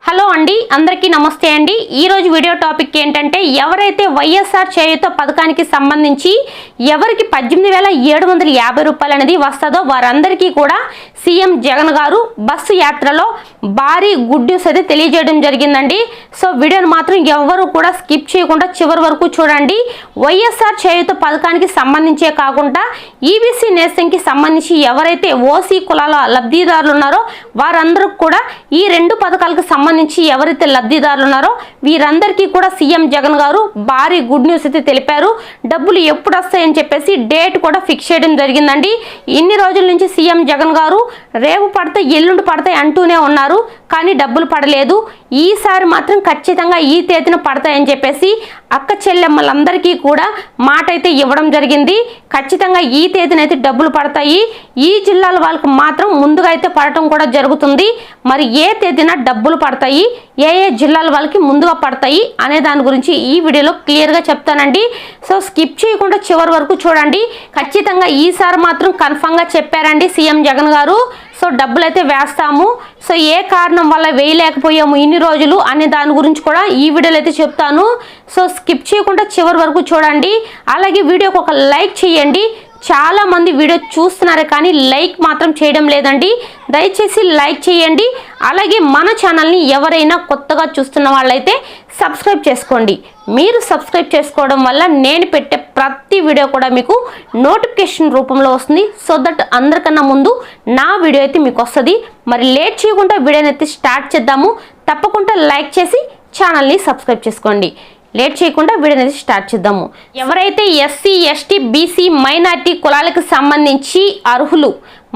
Hello అండి, అందరికీ నమస్తే అండి. ఈరోజు వీడియో టాపిక్ ఏంటంటే, ఎవరైతే వైఎస్ఆర్ చేయూత పథకానికి సంబంధించి ఎవరికి 18,750 రూపాయలు అనేది వస్తుందో వారందరికీ కూడా సీఎం జగన్ గారు బస్సు యాత్రలో భారీ గుడ్ న్యూస్ అయితే తెలియజేయడం జరిగిందండి. సో వీడియోని మాత్రం ఎవరు కూడా స్కిప్ చేయకుండా చివరి వరకు చూడండి. వైఎస్ఆర్ చేయూత పథకానికి సంబంధించే కాకుండా ఈబీసీ నేస్తంకి సంబంధించి ఎవరైతే ఓసీ కులాల లబ్ధిదారులు ఉన్నారో వారందరూ కూడా ఈ రెండు పథకాలకు సంబంధించి ఎవరైతే లబ్ధిదారులు ఉన్నారో వీరందరికీ కూడా సీఎం జగన్ గారు భారీ గుడ్ న్యూస్ అయితే తెలిపారు. డబ్బులు ఎప్పుడు వస్తాయని చెప్పేసి డేట్ కూడా ఫిక్స్ చేయడం జరిగిందండి. ఇన్ని రోజుల నుంచి సీఎం జగన్ గారు రేపు పడతాయి ఎల్లుండి పడతాయి అంటూనే ఉన్నారు, కానీ డబ్బులు పడలేదు. ఈసారి మాత్రం ఖచ్చితంగా ఈ తేదీన పడతాయని చెప్పేసి అక్క చెల్లెమ్మలందరికీ కూడా మాట అయితే ఇవ్వడం జరిగింది. ఖచ్చితంగా ఈ తేదీన అయితే డబ్బులు పడతాయి. ఈ జిల్లాల వాళ్ళకి మాత్రం ముందుగా అయితే పడటం కూడా జరుగుతుంది. మరి ఏ తేదీన డబ్బులు పడతాయి, ఏ ఏ జిల్లాల వాళ్ళకి ముందుగా పడతాయి అనే దాని గురించి ఈ వీడియోలో క్లియర్గా చెప్తానండి. సో స్కిప్ చేయకుండా చివరి వరకు చూడండి. ఖచ్చితంగా ఈసారి మాత్రం కన్ఫామ్గా చెప్పారండి సీఎం జగన్ గారు. సో డబ్బులు అయితే వేస్తాము, సో ఏ కారణం వల్ల వేయలేకపోయాము ఇన్ని రోజులు అనే దాని గురించి కూడా ఈ వీడియోలో అయితే చెప్తాను. సో స్కిప్ చేయకుండా చివరి వరకు చూడండి. అలాగే వీడియోకి ఒక లైక్ చేయండి. చాలా మంది వీడియో చూస్తున్నారు కానీ లైక్ మాత్రం చేయడం లేదండి. దయచేసి లైక్ చేయండి. అలాగే మన ఛానల్ని ఎవరైనా కొత్తగా చూస్తున్న వాళ్ళైతే సబ్స్క్రైబ్ చేసుకోండి. మీరు సబ్స్క్రైబ్ చేసుకోవడం వల్ల నేను పెట్టే ప్రతి వీడియో కూడా మీకు నోటిఫికేషన్ రూపంలో వస్తుంది. సో దట్ అందరికన్నా ముందు నా వీడియో అయితే మీకు వస్తుంది. మరి లేట్ చేయకుండా వీడియోని అయితే స్టార్ట్ చేద్దాము. తప్పకుండా లైక్ చేసి ఛానల్ని సబ్స్క్రైబ్ చేసుకోండి. లేట్ చేయకుండా వీడియో అనేది స్టార్ట్ చేద్దాము. ఎవరైతే ఎస్సీ ఎస్టీ బీసీ మైనార్టీ కులాలకు సంబంధించి అర్హులు,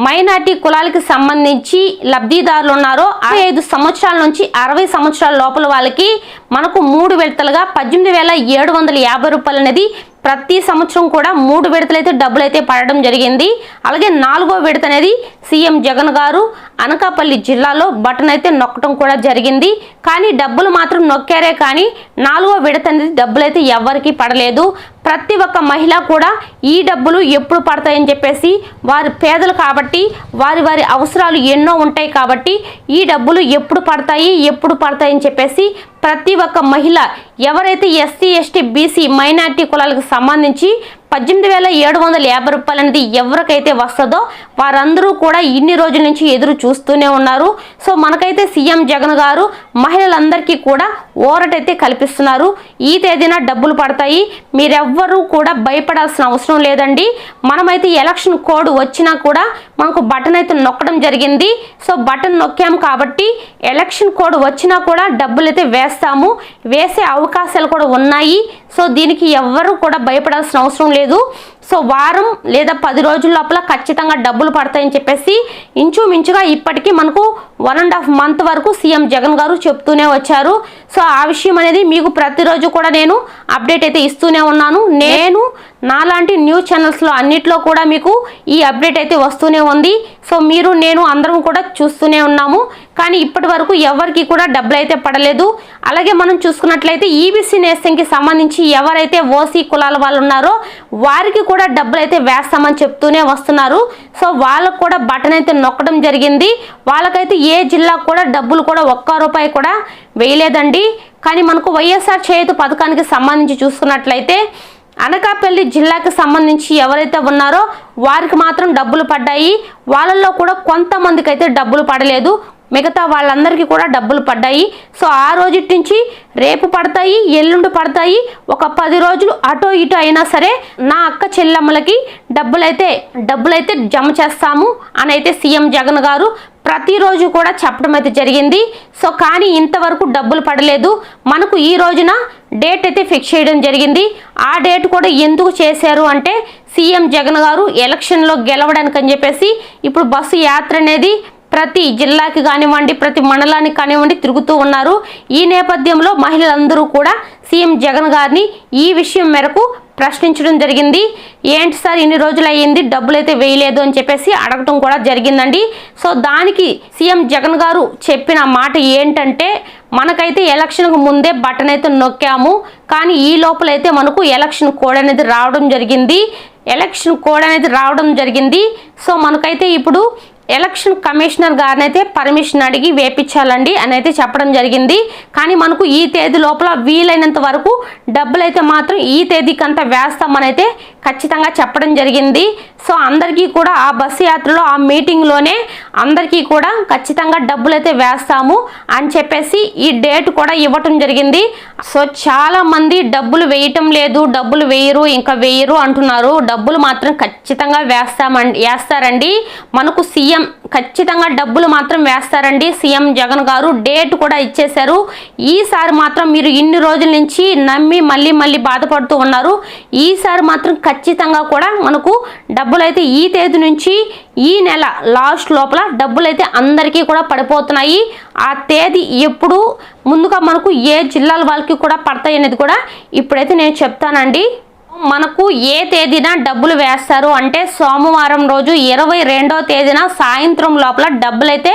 మైనార్టీ కులాలకు సంబంధించి లబ్ధిదారులు ఉన్నారో 5 సంవత్సరాల నుంచి 60 సంవత్సరాల లోపల వాళ్ళకి మనకు 3 విడతలుగా 18,750 రూపాయలు అనేది ప్రతి సంవత్సరం కూడా 3 విడతలు అయితే డబ్బులు అయితే పడడం జరిగింది. అలాగే 4వ విడత అనేది సీఎం జగన్ గారు అనకాపల్లి జిల్లాలో బటన్ అయితే నొక్కడం కూడా జరిగింది. కానీ డబ్బులు మాత్రం నొక్కారే కానీ 4వ విడత అనేది డబ్బులు అయితే ఎవరికి పడలేదు. ప్రతి ఒక్క మహిళ కూడా ఈ డబ్బులు ఎప్పుడు పడతాయని చెప్పేసి వారి పేదలు కాబట్టి వారి వారి అవసరాలు ఎన్నో ఉంటాయి కాబట్టి ఈ డబ్బులు ఎప్పుడు పడతాయని చెప్పేసి ప్రతి ఒక్క మహిళ ఎవరైతే ఎస్సీ ఎస్టీ బీసీ మైనార్టీ కులాలకు సంబంధించి 18,750 రూపాయలు అనేది ఎవరికైతే వస్తుందో వారందరూ కూడా ఇన్ని రోజుల నుంచి ఎదురు చూస్తూనే ఉన్నారు. సో మనకైతే సీఎం జగన్ గారు మహిళలందరికీ కూడా ఓరటైతే కల్పిస్తున్నారు. ఈ తేదీన డబ్బులు పడతాయి, మీరెవ్వరూ కూడా భయపడాల్సిన అవసరం లేదండి. మనమైతే ఎలక్షన్ కోడ్ వచ్చినా కూడా మనకు బటన్ అయితే నొక్కడం జరిగింది. సో బటన్ నొక్కాము కాబట్టి ఎలక్షన్ కోడ్ వచ్చినా కూడా డబ్బులు అయితే వేస్తాము, వేసే అవకాశాలు కూడా ఉన్నాయి. సో దీనికి ఎవ్వరూ కూడా భయపడాల్సిన అవసరం లేదు. సో వారం లేదా 10 రోజుల లోపల ఖచ్చితంగా డబ్బులు పడతాయని చెప్పేసి ఇంచుమించుగా ఇప్పటికీ మనకు 1.5 మంత్ వరకు సీఎం జగన్ గారు చెప్తూనే వచ్చారు. సో ఆ విషయం అనేది మీకు ప్రతిరోజు కూడా నేను అప్డేట్ అయితే ఇస్తూనే ఉన్నాను. నేను నాలాంటి న్యూస్ ఛానల్స్లో అన్నిట్లో కూడా మీకు ఈ అప్డేట్ అయితే వస్తూనే ఉంది. సో మీరు నేను అందరం కూడా చూస్తూనే ఉన్నాము. కానీ ఇప్పటి వరకు ఎవరికి కూడా డబ్బులు అయితే పడలేదు. అలాగే మనం చూసుకున్నట్లయితే ఈబీసీ నేస్తంకి సంబంధించి ఎవరైతే ఓసీ కులాల వాళ్ళు ఉన్నారో వారికి కూడా డబ్బులు అయితే వేస్తామని చెప్తూనే వస్తున్నారు. సో వాళ్ళకు కూడా బటన్ అయితే నొక్కడం జరిగింది. వాళ్ళకైతే ఏ జిల్లా కూడా డబ్బులు కూడా 1 రూపాయి కూడా వేయలేదండి. కానీ మనకు వైఎస్ఆర్ చేయూత పథకానికి సంబంధించి చూసుకున్నట్లయితే అనకాపల్లి జిల్లాకి సంబంధించి ఎవరైతే ఉన్నారో వారికి మాత్రం డబ్బులు పడ్డాయి. వాళ్ళల్లో కూడా కొంతమందికి అయితే డబ్బులు పడలేదు, మిగతా వాళ్ళందరికీ కూడా డబ్బులు పడ్డాయి. సో ఆ రోజు నుంచి రేపు పడతాయి, ఎల్లుండి పడతాయి, ఒక 10 రోజులు అటో ఇటో అయినా సరే నా అక్క చెల్లెమ్మలకి డబ్బులైతే జమ చేస్తాము అని అయితే సీఎం జగన్ గారు ప్రతిరోజు కూడా చెప్పడం అయితే జరిగింది. సో కానీ ఇంతవరకు డబ్బులు పడలేదు. మనకు ఈ రోజున డేట్ అయితే ఫిక్స్ చేయడం జరిగింది. ఆ డేట్ కూడా ఎందుకు చేశారు అంటే సీఎం జగన్ గారు ఎలక్షన్లో గెలవడానికి అని చెప్పేసి ఇప్పుడు బస్సు యాత్ర అనేది ప్రతి జిల్లాకి కానివ్వండి, ప్రతి మండలానికి కానివ్వండి తిరుగుతూ ఉన్నారు. ఈ నేపథ్యంలో మహిళలందరూ కూడా సీఎం జగన్ గారిని ఈ విషయం మేరకు ప్రశ్నించడం జరిగింది. ఏంటి సార్ ఇన్ని రోజులు అయ్యింది డబ్బులు అయితే వేయలేదు అని చెప్పేసి అడగటం కూడా జరిగిందండి. సో దానికి సీఎం జగన్ గారు చెప్పిన మాట ఏంటంటే, మనకైతే ఎలక్షన్కు ముందే బటన్ అయితే నొక్కాము, కానీ ఈ లోపలైతే మనకు ఎలక్షన్ కోడ్ అనేది రావడం జరిగింది. సో మనకైతే ఇప్పుడు ఎలక్షన్ కమిషనర్ గారిని అయితే పర్మిషన్ అడిగి వేపించాలండి అని అయితే చెప్పడం జరిగింది. కానీ మనకు ఈ తేదీ లోపల వీలైనంత వరకు డబ్బులు అయితే మాత్రం ఈ తేదీకి అంతా వేస్తామని అయితే ఖచ్చితంగా చెప్పడం జరిగింది. సో అందరికీ కూడా ఆ బస్సు యాత్రలో ఆ మీటింగ్లోనే అందరికీ కూడా ఖచ్చితంగా డబ్బులు అయితే వేస్తాము అని చెప్పేసి ఈ డేట్ కూడా ఇవ్వటం జరిగింది. సో చాలా మంది డబ్బులు వేయటం లేదు, డబ్బులు వేయరు అంటున్నారు. డబ్బులు మాత్రం ఖచ్చితంగా వేస్తారండి. మనకు సీఎం ఖచ్చితంగా డబ్బులు మాత్రం వేస్తారండి. సీఎం జగన్ గారు డేట్ కూడా ఇచ్చేశారు. ఈసారి మాత్రం మీరు ఇన్ని రోజుల నుంచి నమ్మి మళ్ళీ బాధపడుతూ ఉన్నారు. ఈసారి మాత్రం ఖచ్చితంగా కూడా మనకు డబ్బులు అయితే ఈ తేదీ నుంచి ఈ నెల లాస్ట్ లోపల డబ్బులు అయితే అందరికీ కూడా పడిపోతున్నాయి. ఆ తేదీ ఎప్పుడు ముందుగా మనకు ఏ జిల్లాల వాళ్ళకి కూడా పడతాయి అనేది కూడా ఇప్పుడైతే నేను చెప్తానండి. మనకు ఏ తేదీన డబ్బులు వేస్తారు అంటే సోమవారం రోజు 22వ తేదీన సాయంత్రం లోపల డబ్బులు అయితే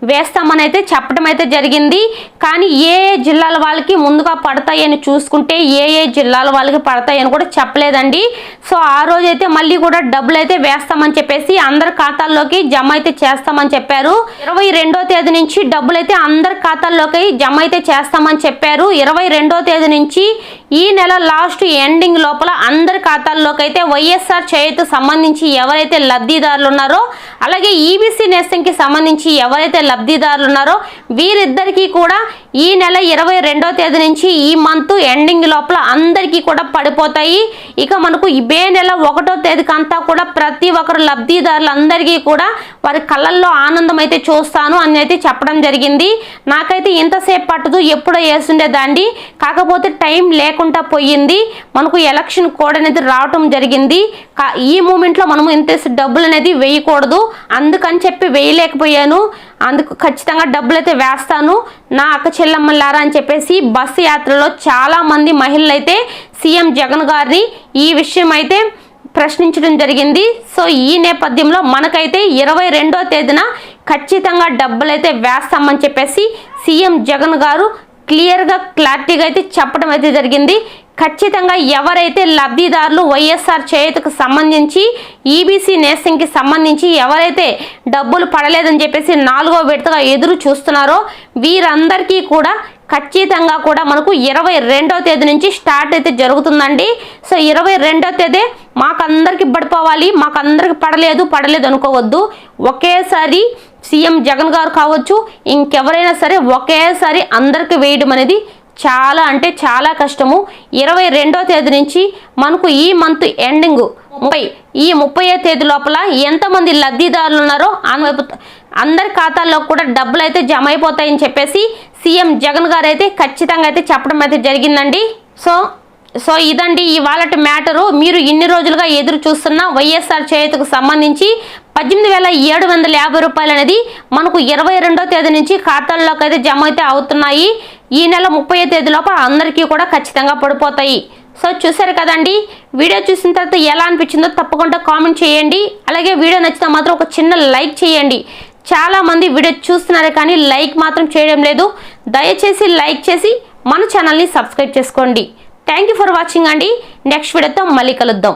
వేస్తామని అయితే చెప్పడం అయితే జరిగింది. కానీ ఏ జిల్లాల వాళ్ళకి ముందుగా పడతాయని చూసుకుంటే ఏ జిల్లాల వాళ్ళకి పడతాయని కూడా చెప్పలేదండి. సో ఆ రోజు అయితే మళ్ళీ కూడా డబ్బులు అయితే వేస్తామని చెప్పేసి అందరి ఖాతాల్లోకి జమ అయితే చేస్తామని చెప్పారు. 22వ తేదీ నుంచి డబ్బులు అయితే అందరి ఖాతాల్లోకి జమ అయితే చేస్తామని చెప్పారు. 22వ తేదీ నుంచి ఈ నెల లాస్ట్ ఎండింగ్ లోపల అందరి ఖాతాల్లోకి అయితే వైఎస్ఆర్ చేయూతకు సంబంధించి ఎవరైతే లబ్ధిదారులు ఉన్నారో అలాగే ఈబీసీ నేస్తంకి సంబంధించి ఎవరైతే లబ్ధిదారులు ఉన్నారో వీరిద్దరికీ కూడా ఈ నెల 22వ తేదీ నుంచి ఈ మంత్ ఎండింగ్ లోపల అందరికీ కూడా పడిపోతాయి. ఇక మనకు ఇదే నెల 1వ తేదీకి అంతా కూడా ప్రతి ఒక్కరు లబ్ధిదారులందరికీ కూడా వారి కళ్ళల్లో ఆనందం అయితే చూస్తాను అని అయితే చెప్పడం జరిగింది. నాకైతే ఇంతసేపు పట్టదు, ఎప్పుడో వేస్తుండేదాండి. కాకపోతే టైం లేకుండా పోయింది. మనకు ఎలక్షన్ కోడ్ అనేది రావటం జరిగింది. ఈ మూమెంట్లో మనము ఇంత డబ్బులు అనేది వేయకూడదు, అందుకని చెప్పి వేయలేకపోయాను. అందుకు ఖచ్చితంగా డబ్బులు అయితే వేస్తాను నా అక్క చెల్లెమ్మలారా అని చెప్పేసి బస్సు యాత్రలో చాలా మంది మహిళలు అయితే సీఎం జగన్ గారిని ఈ విషయం అయితే ప్రశ్నించడం జరిగింది. సో ఈ నేపథ్యంలో మనకైతే 22వ తేదీన ఖచ్చితంగా డబ్బులు అయితే వేస్తామని చెప్పేసి సీఎం జగన్ గారు క్లారిటీగా అయితే చెప్పడం అయితే జరిగింది. ఖచ్చితంగా ఎవరైతే లబ్ధిదారులు వైఎస్ఆర్ చేయూతకు సంబంధించి ఈబీసీ నేస్తంకి సంబంధించి ఎవరైతే డబ్బులు పడలేదని చెప్పేసి 4వ విడతగా ఎదురు చూస్తున్నారో వీరందరికీ కూడా ఖచ్చితంగా కూడా మనకు 22వ తేదీ నుంచి స్టార్ట్ అయితే జరుగుతుందండి. సో 22వ తేదీ మాకందరికి పడిపోవాలి, మాకందరికి పడలేదు అనుకోవద్దు. ఒకేసారి సీఎం జగన్ గారు కావచ్చు ఇంకెవరైనా సరే ఒకేసారి అందరికి వేయడం అనేది చాలా అంటే చాలా కష్టము. 22వ తేదీ నుంచి మనకు ఈ మంత్ ఎండింగ్ 30వ తేదీ లోపల ఎంతమంది లబ్ధిదారులు ఉన్నారో అందరి ఖాతాల్లో కూడా డబ్బులు అయితే జమ అయిపోతాయని చెప్పేసి సీఎం జగన్ గారు అయితే ఖచ్చితంగా అయితే చెప్పడం అయితే జరిగిందండి. సో ఇదండి ఇవాళటి మ్యాటరు. మీరు ఇన్ని రోజులుగా ఎదురు చూస్తున్న వైఎస్ఆర్ చేయూతకు సంబంధించి 18,750 రూపాయలు అనేది మనకు 22వ తేదీ నుంచి ఖాతాల్లోకి అయితే జమ అయితే అవుతున్నాయి. ఈ నెల 30వ తేదీ లోపల అందరికీ కూడా ఖచ్చితంగా పడిపోతాయి. సో చూసారు కదండి, వీడియో చూసిన తర్వాత ఎలా అనిపించిందో తప్పకుండా కామెంట్ చేయండి. అలాగే వీడియో నచ్చితే మాత్రం ఒక చిన్న లైక్ చేయండి. చాలా మంది వీడియో చూస్తున్నారు కానీ లైక్ మాత్రం చేయడం లేదు. దయచేసి లైక్ చేసి మన ఛానల్ని సబ్స్క్రైబ్ చేసుకోండి. థ్యాంక్ యూ ఫర్ వాచింగ్ అండి. నెక్స్ట్ వీడియోతో మళ్ళీ కలుద్దాం.